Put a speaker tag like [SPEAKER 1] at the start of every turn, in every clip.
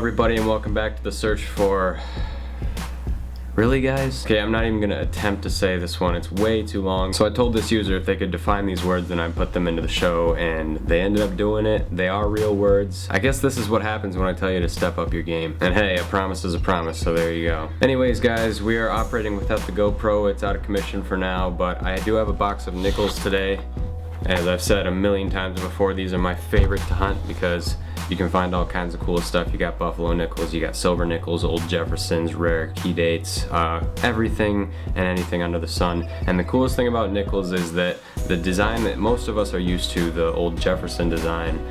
[SPEAKER 1] everybody, and welcome back to the search for... Really, guys? Okay, I'm not even gonna attempt to say this one. It's way too long. So I told this user if they could define these words, then I'd put them into the show, and they ended up doing it. They are real words. I guess this is what happens when I tell you to step up your game. And hey, a promise is a promise, so there you go. Anyways, guys, we are operating without the GoPro. It's out of commission for now, but I do have a box of nickels today. As I've said a million times before, these are my favorite to hunt because you can find all kinds of cool stuff. You got buffalo nickels, you got silver nickels, old Jeffersons, rare key dates, everything and anything under the sun. And the coolest thing about nickels is that the design that most of us are used to, the old Jefferson design,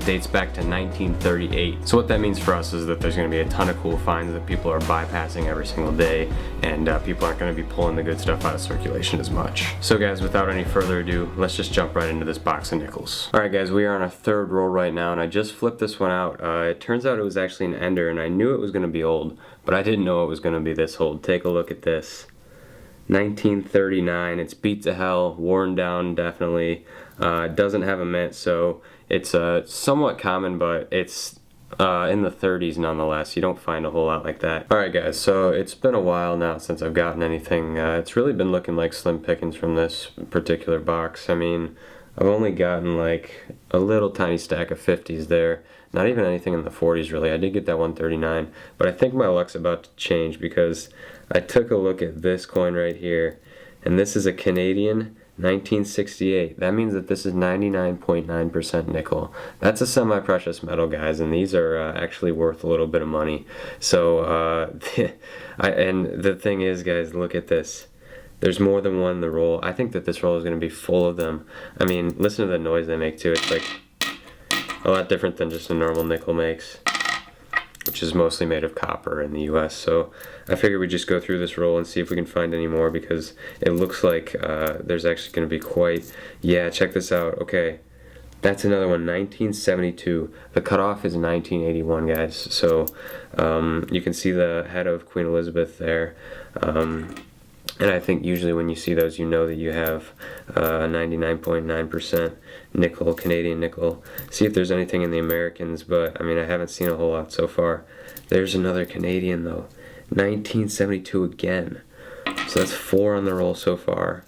[SPEAKER 1] dates back to 1938. So what that means for us is that there's going to be a ton of cool finds that people are bypassing every single day, and people aren't going to be pulling the good stuff out of circulation as much. So guys, without any further ado, let's just jump right into this box of nickels. Alright guys, we are on our third roll right now, and I just flipped this one out. It turns out it was actually an ender, and I knew it was going to be old, but I didn't know it was going to be this old. Take a look at this. 1939. It's beat to hell, worn down definitely. It doesn't have a mint, so it's somewhat common, but it's in the 30s nonetheless. You don't find a whole lot like that. Alright guys, so it's been a while now since I've gotten anything. It's really been looking like slim pickings from this particular box. I mean, I've only gotten like a little tiny stack of 50s there. Not even anything in the 40s really. I did get that 139, but I think my luck's about to change because I took a look at this coin right here, and this is a Canadian 1968. That means that this is 99.9% nickel. That's a semi-precious metal, guys, and these are actually worth a little bit of money. So, and the thing is, guys, look at this. There's more than one in the roll. I think that this roll is going to be full of them. I mean, listen to the noise they make too. It's like a lot different than just a normal nickel makes, which is mostly made of copper in the US. So I figured we'd just go through this roll and see if we can find any more, because it looks like there's actually going to be quite... Yeah, check this out. Okay, that's another one, 1972. The cutoff is 1981, guys. So you can see the head of Queen Elizabeth there. And I think usually when you see those, you know that you have 99.9% nickel, Canadian nickel. See if there's anything in the Americans, but I mean, I haven't seen a whole lot so far. There's another Canadian though, 1972 again. So that's 4 on the roll so far.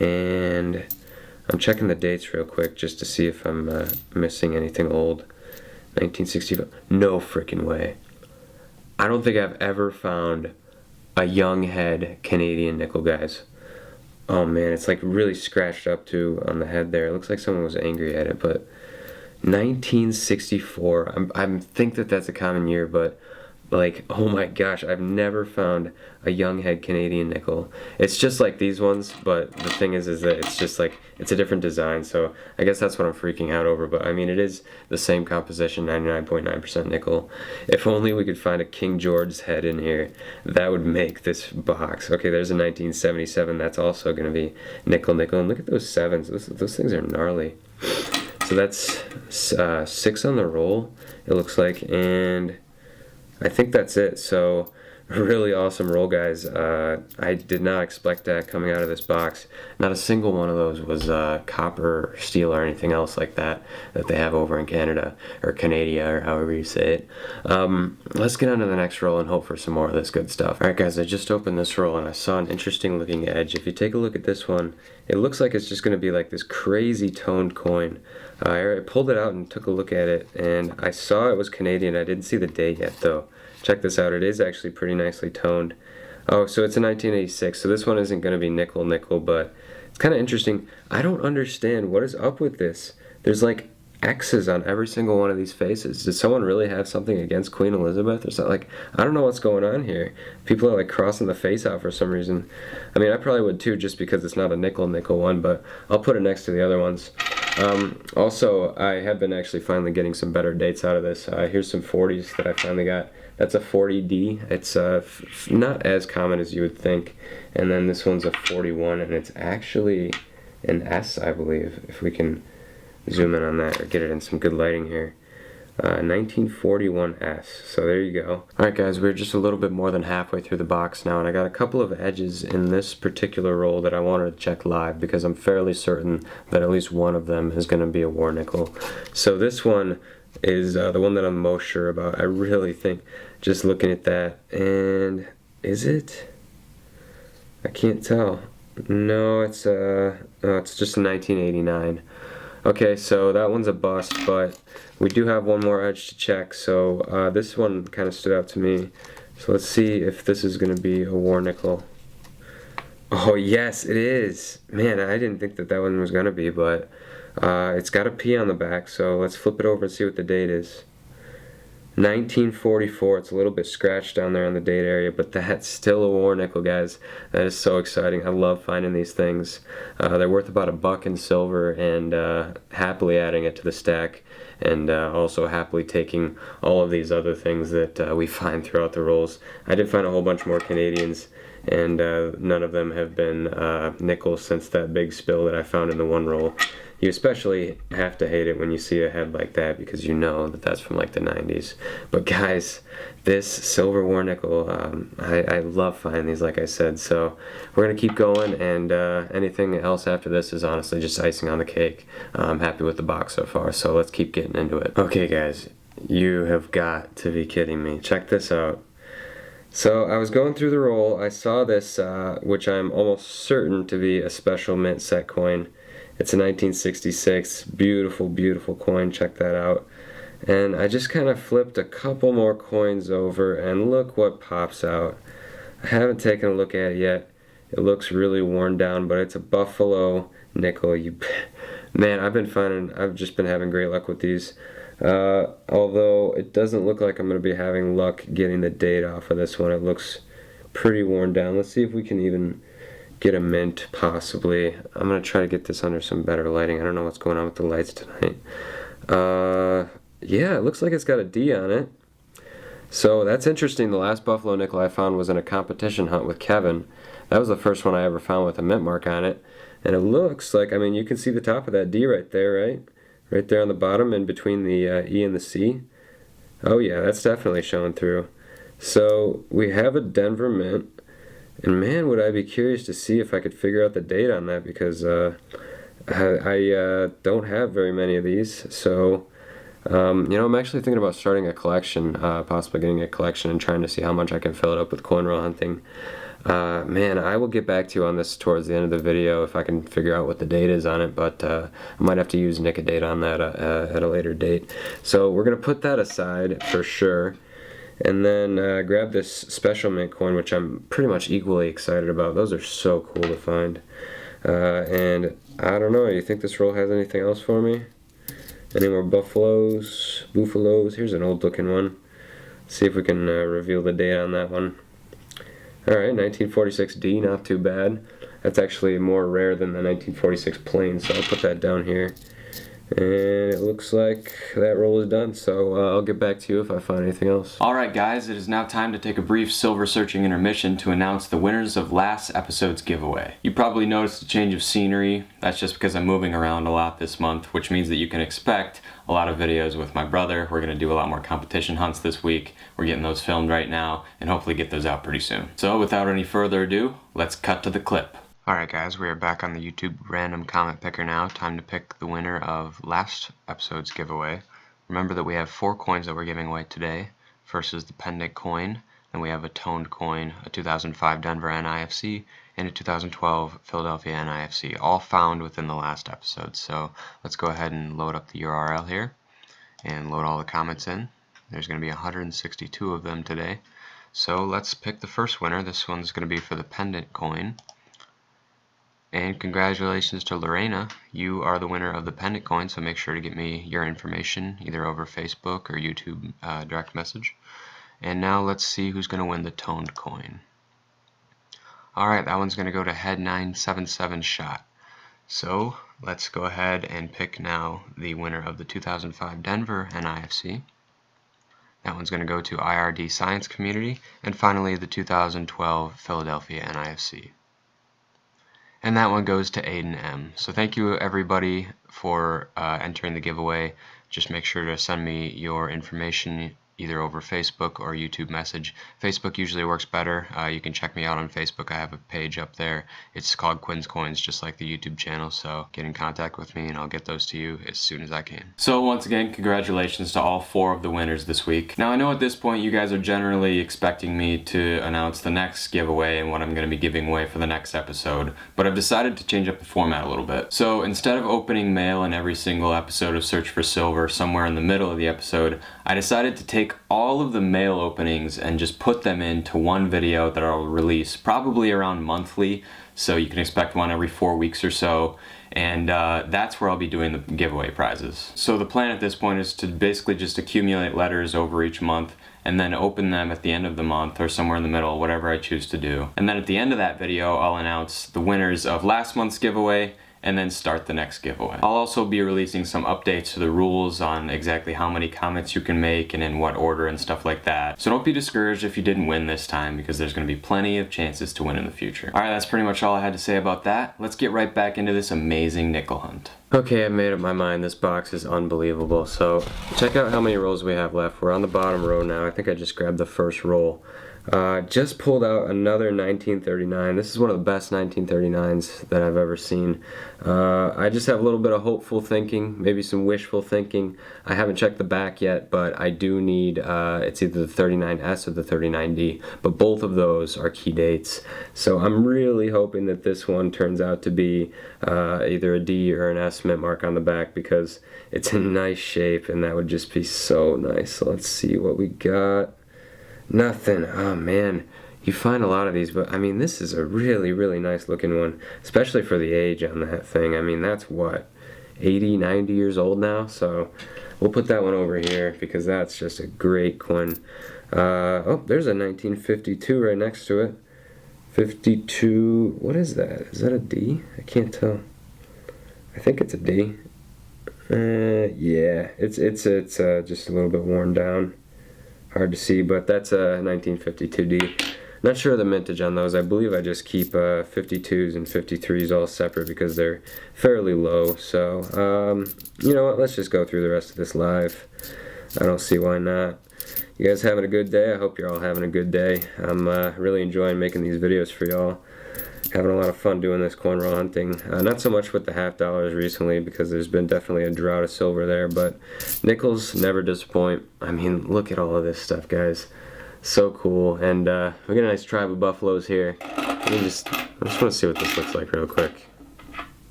[SPEAKER 1] And I'm checking the dates real quick just to see if I'm missing anything old. 1965, no freaking way. I don't think I've ever found a young head Canadian nickel, guys. Oh man, it's like really scratched up too on the head there. It looks like someone was angry at it, but 1964. I think that that's a common year, but like, oh my gosh, I've never found a young head Canadian nickel. It's just like these ones, but the thing is that it's just like, it's a different design, so I guess that's what I'm freaking out over. But I mean, it is the same composition, 99.9% nickel. If only we could find a King George's head in here, that would make this box. Okay, there's a 1977, that's also going to be nickel, and look at those 7s, those things are gnarly. So that's 6 on the roll, it looks like, and I think that's it. So really awesome roll, guys. I did not expect that coming out of this box. Not a single one of those was copper or steel or anything else like that they have over in Canada, or Canada, or however you say it. Let's get on to the next roll and hope for some more of this good stuff. Alright guys, I just opened this roll and I saw an interesting looking edge. If you take a look at this one, it looks like it's just going to be like this crazy toned coin. I pulled it out and took a look at it, and I saw it was Canadian. I didn't see the date yet though. Check this out, it is actually pretty nicely toned. Oh, so it's a 1986, so this one isn't going to be nickel, but it's kind of interesting. I don't understand what is up with this. There's like X's on every single one of these faces. Did someone really have something against Queen Elizabeth or something? Like, I don't know what's going on here. People are like crossing the face out for some reason. I mean, I probably would too, just because it's not a nickel one, but I'll put it next to the other ones. Also, I have been actually finally getting some better dates out of this. Here's some 40s that I finally got. That's a 40D. It's not as common as you would think. And then this one's a 41, and it's actually an S, I believe, if we can zoom in on that or get it in some good lighting here. 1941S. So there you go. Alright guys, we're just a little bit more than halfway through the box now, and I got a couple of edges in this particular roll that I wanted to check live because I'm fairly certain that at least one of them is going to be a war nickel. So this one is the one that I'm most sure about. I really think, just looking at that, and is it? I can't tell. No, it's it's just a 1989. Okay, so that one's a bust, but we do have one more edge to check. So this one kind of stood out to me. So let's see if this is going to be a war nickel. Oh yes, it is. Man, I didn't think that that one was going to be, but it's got a P on the back. So let's flip it over and see what the date is. 1944. It's a little bit scratched down there on the date area, but that's still a war nickel, guys. That is so exciting. I love finding these things. They're worth about $1 in silver, and happily adding it to the stack, and also happily taking all of these other things that we find throughout the rolls. I did find a whole bunch more Canadians, and none of them have been nickels since that big spill that I found in the one roll. You especially have to hate it when you see a head like that, because you know that that's from like the 90s. But guys, this silver war nickel, I love finding these, like I said. So we're going to keep going, and anything else after this is honestly just icing on the cake. I'm happy with the box so far, so let's keep getting into it. Okay guys, you have got to be kidding me. Check this out. So I was going through the roll, I saw this, which I'm almost certain to be a special mint set coin. It's a 1966, beautiful, beautiful coin, check that out. And I just kind of flipped a couple more coins over, and look what pops out. I haven't taken a look at it yet. It looks really worn down, but it's a Buffalo nickel. Man, I've just been having great luck with these. Although it doesn't look like I'm going to be having luck getting the date off of this one. It looks pretty worn down. Let's see if we can even get a mint, possibly. I'm going to try to get this under some better lighting. I don't know what's going on with the lights tonight. Yeah, it looks like it's got a D on it. So that's interesting. The last Buffalo nickel I found was in a competition hunt with Kevin. That was the first one I ever found with a mint mark on it. And it looks like, I mean, you can see the top of that D right there, right? Right there on the bottom, in between the E and the C. Oh yeah, that's definitely showing through. So we have a Denver mint. And man, would I be curious to see if I could figure out the date on that, because I don't have very many of these. So, I'm actually thinking about starting a collection, possibly getting a collection and trying to see how much I can fill it up with coin roll hunting. Man, I will get back to you on this towards the end of the video if I can figure out what the date is on it, but I might have to use nick a date on that at a later date. So we're going to put that aside for sure. And then grab this special mint coin, which I'm pretty much equally excited about. Those are so cool to find. And I don't know, you think this roll has anything else for me? Any more buffaloes? Here's an old looking one. See if we can reveal the date on that one. Alright, 1946D, not too bad. That's actually more rare than the 1946 plain, so I'll put that down here. And it looks like that roll is done, so I'll get back to you if I find anything else.
[SPEAKER 2] Alright guys, it is now time to take a brief silver searching intermission to announce the winners of last episode's giveaway. You probably noticed a change of scenery. That's just because I'm moving around a lot this month, which means that you can expect a lot of videos with my brother. We're going to do a lot more competition hunts this week. We're getting those filmed right now, and hopefully get those out pretty soon. So without any further ado, let's cut to the clip.
[SPEAKER 1] Alright guys, we are back on the YouTube random comment picker now. Time to pick the winner of last episode's giveaway. Remember that we have 4 coins that we're giving away today. First is the pendant coin, then we have a toned coin, a 2005 Denver NIFC, and a 2012 Philadelphia NIFC, all found within the last episode. So let's go ahead and load up the URL here and load all the comments in. There's going to be 162 of them today. So let's pick the first winner. This one's going to be for the pendant coin. And congratulations to Lorena, you are the winner of the pendant coin, so make sure to get me your information either over Facebook or YouTube direct message. And now let's see who's going to win the toned coin. Alright, that one's going to go to Head 977 Shot. So let's go ahead and pick now the winner of the 2005 Denver NIFC. That one's going to go to IRD Science Community. And finally the 2012 Philadelphia NIFC. And that one goes to Aiden M. So thank you everybody for entering the giveaway. Just make sure to send me your information
[SPEAKER 2] either over Facebook or YouTube message. Facebook usually works better. You can check me out on Facebook. I have a page up there. It's called Quin's Coins, just like the YouTube channel. So get in contact with me and I'll get those to you as soon as I can. So once again, congratulations to all 4 of the winners this week. Now I know at this point you guys are generally expecting me to announce the next giveaway and what I'm going to be giving away for the next episode, but I've decided to change up the format a little bit. So instead of opening mail in every single episode of Search for Silver somewhere in the middle of the episode, I decided to take all of the mail openings and just put them into one video that I'll release probably around monthly, so you can expect one every 4 weeks or so, and that's where I'll be doing the giveaway prizes. So the plan at this point is to basically just accumulate letters over each month and then open them at the end of the month or somewhere in the middle, whatever I choose to do. And then at the end of that video, I'll announce the winners of last month's giveaway and then start the next giveaway. I'll also be releasing some updates to the rules on exactly how many comments you can make and in what order and stuff like that. So don't be discouraged if you didn't win this time, because there's gonna be plenty of chances to win in the future. All right, that's pretty much all I had to say about that. Let's get right back into this amazing nickel hunt.
[SPEAKER 1] Okay, I made up my mind. This box is unbelievable. So check out how many rolls we have left. We're on the bottom row now. I think I just grabbed the first roll. Just pulled out another 1939. This is one of the best 1939s that I've ever seen. I just have a little bit of hopeful thinking, maybe some wishful thinking. I haven't checked the back yet, but I do need, it's either the 39S or the 39D, but both of those are key dates. So I'm really hoping that this one turns out to be either a D or an S mint mark on the back, because it's in nice shape and that would just be so nice. So let's see what we got. Nothing. Oh man, you find a lot of these, but I mean this is a really nice looking one, especially for the age on that thing. I mean that's what, 80, 90 years old now, so we'll put that one over here because that's just a great coin. Oh, there's a 1952 right next to it. 52, what is that? Is that a D? I can't tell. I think it's a D. Yeah, it's just a little bit worn down. Hard to see, but that's a 1952D. Not sure of the mintage on those. I believe I just keep 52s and 53s all separate because they're fairly low. So, you know what? Let's just go through the rest of this live. I don't see why not. You guys having a good day? I hope you're all having a good day. I'm really enjoying making these videos for y'all. Having a lot of fun doing this coin roll hunting. Not so much with the $half recently because there's been definitely a drought of silver there, but nickels never disappoint. I mean, look at all of this stuff, guys. So cool. And we got a nice tribe of buffaloes here. I just want to see what this looks like real quick.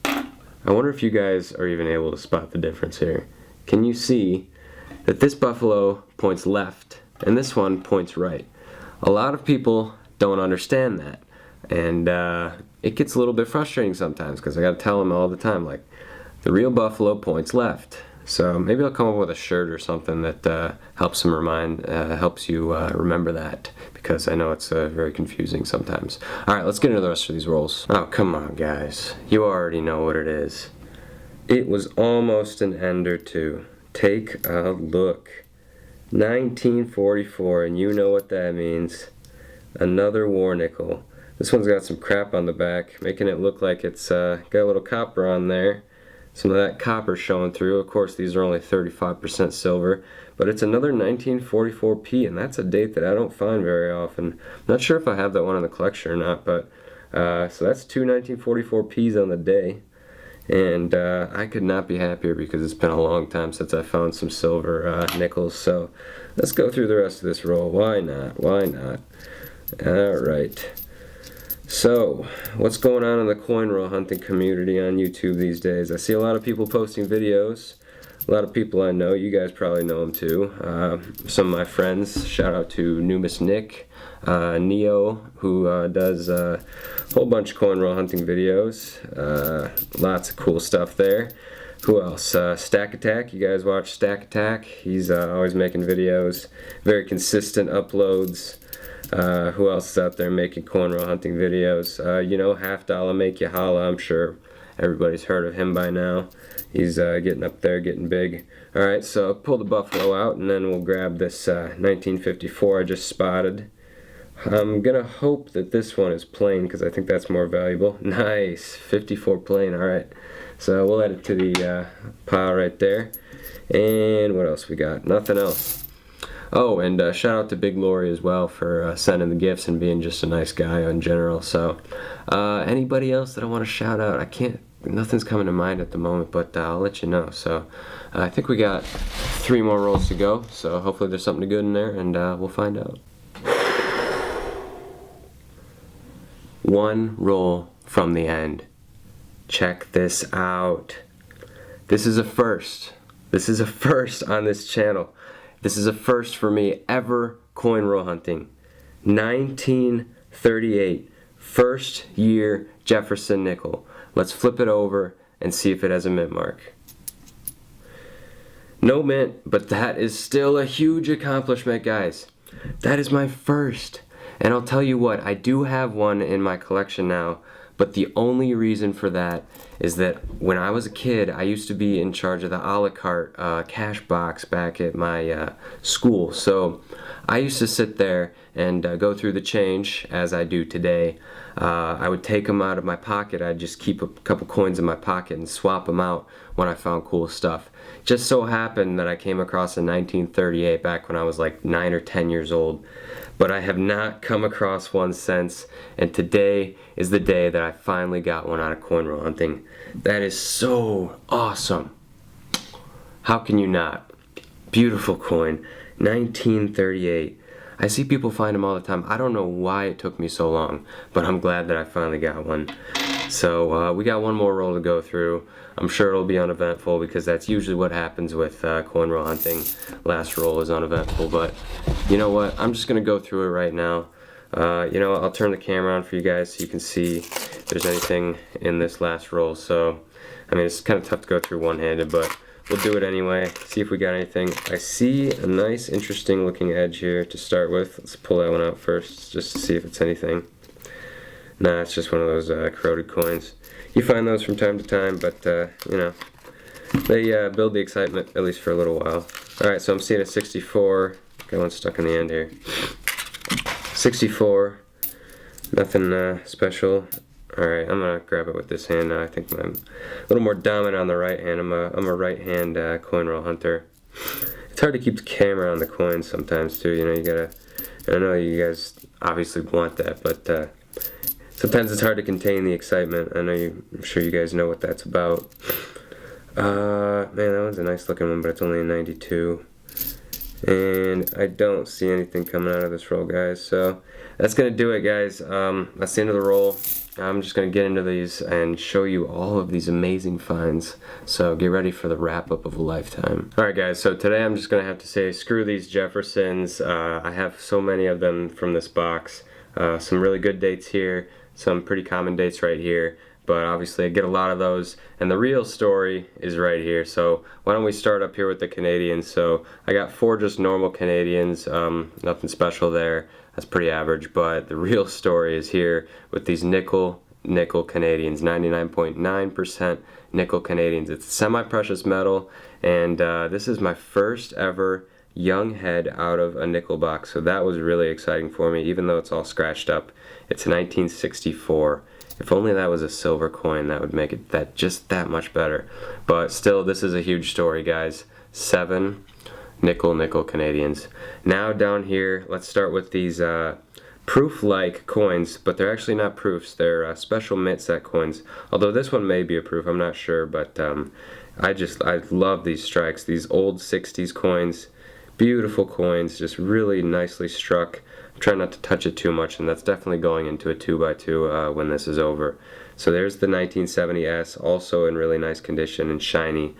[SPEAKER 1] I wonder if you guys are even able to spot the difference here. Can you see that this buffalo points left and this one points right? A lot of people don't understand that. And it gets a little bit frustrating sometimes because I got to tell them all the time, like, the real buffalo points left. So maybe I'll come up with a shirt or something that helps you remember that, because I know it's very confusing sometimes. All right, let's get into the rest of these rolls. Oh, come on, guys. You already know what it is. It was almost an ender too. Take a look. 1944, and you know what that means. Another war nickel. This one's got some crap on the back, making it look like it's got a little copper on there. Some of that copper showing through. Of course, these are only 35% silver, but it's another 1944P, and that's a date that I don't find very often. I'm not sure if I have that one in the collection or not, but so that's 2 1944Ps on the day, and I could not be happier because it's been a long time since I found some silver nickels. So let's go through the rest of this roll. Why not? Why not? All right. So, what's going on in the coin roll hunting community on YouTube these days? I see a lot of people posting videos. A lot of people I know. You guys probably know them too. Some of my friends. Shout out to Numis Nick, Neo, who does a whole bunch of coin roll hunting videos. Lots of cool stuff there. Who else? Stack Attack. You guys watch Stack Attack? He's always making videos. Very consistent uploads. Who else is out there making coin roll hunting videos? You know, Half Dollar Make You Holla. I'm sure everybody's heard of him by now. He's getting up there, getting big. Alright, so pull the buffalo out and then we'll grab this 1954 I just spotted. I'm gonna hope that this one is plain because I think that's more valuable. Nice, 54 plain. Alright, so we'll add it to the pile right there. And what else we got? Nothing else. Oh, and shout out to Big Lori as well for sending the gifts and being just a nice guy in general. So, anybody else that I want to shout out? I can't, nothing's coming to mind at the moment, but I'll let you know. So, I think we got 3 more rolls to go. So, hopefully there's something good in there, and we'll find out. 1 roll from the end. Check this out. This is a first. This is a first on this channel. This is a first for me ever coin roll hunting. 1938, first year Jefferson nickel. Let's flip it over and see if it has a mint mark. No mint, but that is still a huge accomplishment, guys. That is my first. And I'll tell you what, I do have one in my collection now, but the only reason for that is that when I was a kid, I used to be in charge of the a la carte cash box back at my school. So I used to sit there and go through the change as I do today. I would take them out of my pocket. I'd just keep a couple coins in my pocket and swap them out when I found cool stuff. Just so happened that I came across a 1938 back when I was like 9 or 10 years old. But I have not come across one since, and today is the day that I finally got one out of coin roll hunting. That is so awesome. How can you not? Beautiful coin, 1938. I see people find them all the time. I don't know why it took me so long, but I'm glad that I finally got one. So we got 1 more roll to go through. I'm sure it'll be uneventful because that's usually what happens with coin roll hunting. Last roll is uneventful, but you know what? I'm just gonna go through it right now. You know, I'll turn the camera on for you guys so you can see if there's anything in this last roll. So, I mean, it's kind of tough to go through one-handed, but we'll do it anyway. See if we got anything. I see a nice, interesting looking edge here to start with. Let's pull that one out first just to see if it's anything. Nah, it's just one of those corroded coins. You find those from time to time, but you know, they build the excitement at least for a little while. Alright, so I'm seeing a 64. Got one stuck in the end here. 64. Nothing special. Alright, I'm gonna grab it with this hand now. I think I'm a little more dominant on the right hand. I'm a right hand coin roll hunter. It's hard to keep the camera on the coins sometimes too. You know, you gotta. I know you guys obviously want that, but sometimes it's hard to contain the excitement. I'm sure you guys know what that's about. Man, that one's a nice looking one, but it's only a 92. And I don't see anything coming out of this roll, guys. So that's gonna do it, guys. That's the end of the roll. I'm just gonna get into these and show you all of these amazing finds. So get ready for the wrap up of a lifetime. Alright guys, so today I'm just gonna have to say screw these Jeffersons. I have so many of them from this box. Some really good dates here, some pretty common dates right here, but obviously I get a lot of those, and the real story is right here. So why don't we start up here with the Canadians. So I got 4 just normal Canadians, nothing special there. That's pretty average, but the real story is here with these nickel Canadians, 99.9% nickel Canadians. It's semi-precious metal, and this is my first ever young head out of a nickel box, so that was really exciting for me, even though it's all scratched up. It's 1964. If only that was a silver coin, that would make it just that much better. But still, this is a huge story, guys. 7 nickel Canadians. Now down here, let's start with these proof-like coins, but they're actually not proofs. They're special mint set coins. Although this one may be a proof, I'm not sure, but I love these strikes. These old 60s coins, beautiful coins, just really nicely struck. I'm trying not to touch it too much, and that's definitely going into a 2x2 when this is over. So there's the 1970S, also in really nice condition and shiny.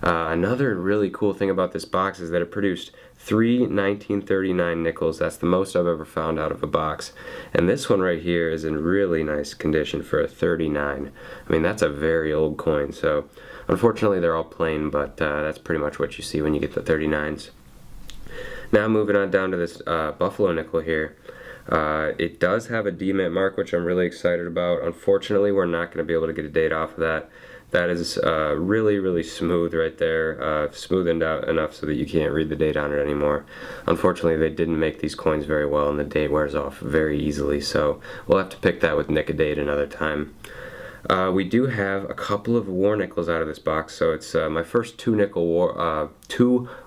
[SPEAKER 1] Another really cool thing about this box is that it produced 3 1939 nickels. That's the most I've ever found out of a box. And this one right here is in really nice condition for a 39. I mean, that's a very old coin. So unfortunately they're all plain, but that's pretty much what you see when you get the 39s. Now moving on down to this Buffalo nickel here. It does have a D-mint mark, which I'm really excited about. Unfortunately, we're not going to be able to get a date off of that. That is really smooth right there, smoothened out enough so that you can't read the date on it anymore. Unfortunately, they didn't make these coins very well, and the date wears off very easily, so we'll have to pick that with Nick a date another time. We do have a couple of war nickels out of this box, so it's my first two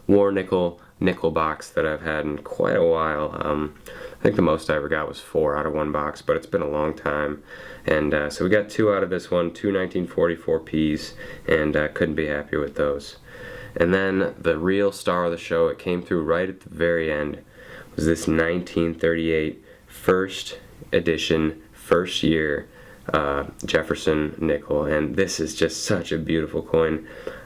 [SPEAKER 1] war nickel box that I've had in quite a while. I think the most I ever got was 4 out of one box, but it's been a long time. And so we got 2 out of this one, 2 1944 Ps, and couldn't be happier with those. And then the real star of the show, it came through right at the very end, was this 1938 first edition, first year Jefferson nickel, and this is just such a beautiful coin.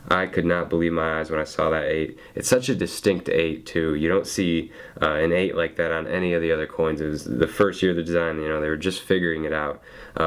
[SPEAKER 1] I could not believe my eyes when I saw that 8. It's such a distinct 8 too. You don't see an 8 like that on any of the other coins. It was the first year of the design, you know, they were just figuring it out.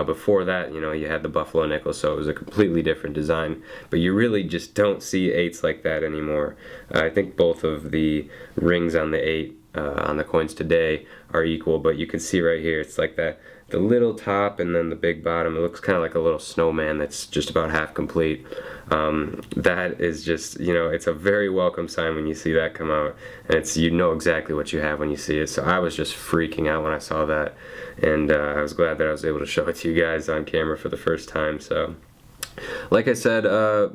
[SPEAKER 1] Before that, you know, you had the Buffalo nickel, so it was a completely different design. But you really just don't see 8s like that anymore. I think both of the rings on the 8 on the coins today are equal, but you can see right here, it's like that. The little top and then the big bottom, it looks kind of like a little snowman that's just about half complete. That is just, you know, it's a very welcome sign when you see that come out, and it's, you know exactly what you have when you see it. So I was just freaking out when I saw that, and I was glad that I was able to show it to you guys on camera for the first time. So like I said,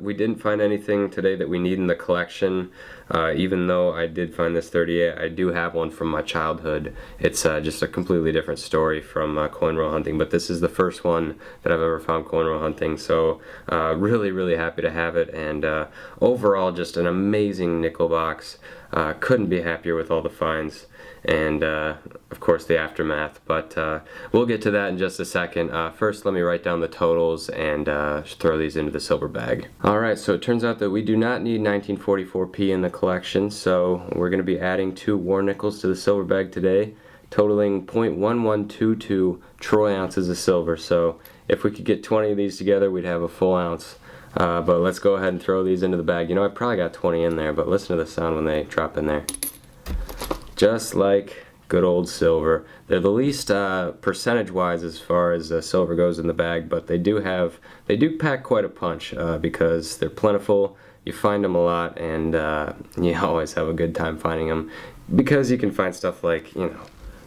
[SPEAKER 1] we didn't find anything today that we need in the collection. Even though I did find this 38, I do have one from my childhood. It's just a completely different story from coin roll hunting, but this is the first one that I've ever found coin roll hunting, so really, really happy to have it, and overall just an amazing nickel box. Couldn't be happier with all the finds, and of course the aftermath, but we'll get to that in just a second. First, let me write down the totals and throw these into the silver bag. Alright, so it turns out that we do not need 1944p in the collection, so we're going to be adding 2 war nickels to the silver bag today, totaling 0.1122 troy ounces of silver. So if we could get 20 of these together, we'd have a full ounce. But let's go ahead and throw these into the bag. You know, I probably got 20 in there, but listen to the sound when they drop in there. Just like good old silver. They're the least percentage-wise as far as silver goes in the bag, but they do pack quite a punch because they're plentiful. You find them a lot, and you always have a good time finding them, because you can find stuff like, you know,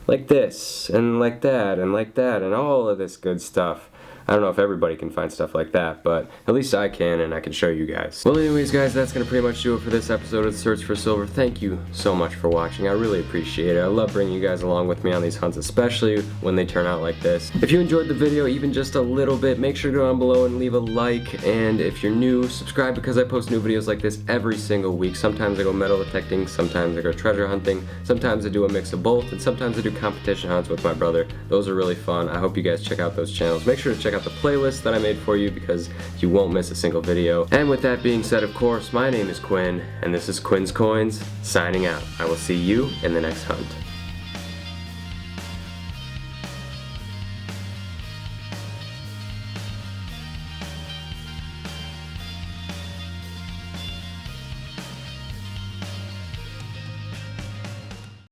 [SPEAKER 1] like this and like that and like that and all of this good stuff. I don't know if everybody can find stuff like that, but at least I can, and I can show you guys. Well, anyways, guys, that's going to pretty much do it for this episode of The Search for Silver. Thank you so much for watching. I really appreciate it. I love bringing you guys along with me on these hunts, especially when they turn out like this. If you enjoyed the video even just a little bit, make sure to go down below and leave a like, and if you're new, subscribe, because I post new videos like this every single week. Sometimes I go metal detecting, sometimes I go treasure hunting, sometimes I do a mix of both, and sometimes I do competition hunts with my brother. Those are really fun. I hope you guys check out those channels. Make sure to check out the playlist that I made for you, because you won't miss a single video. And with that being said, of course, my name is Quinn, and this is Quin's Coins, signing out. I will see you in the next hunt.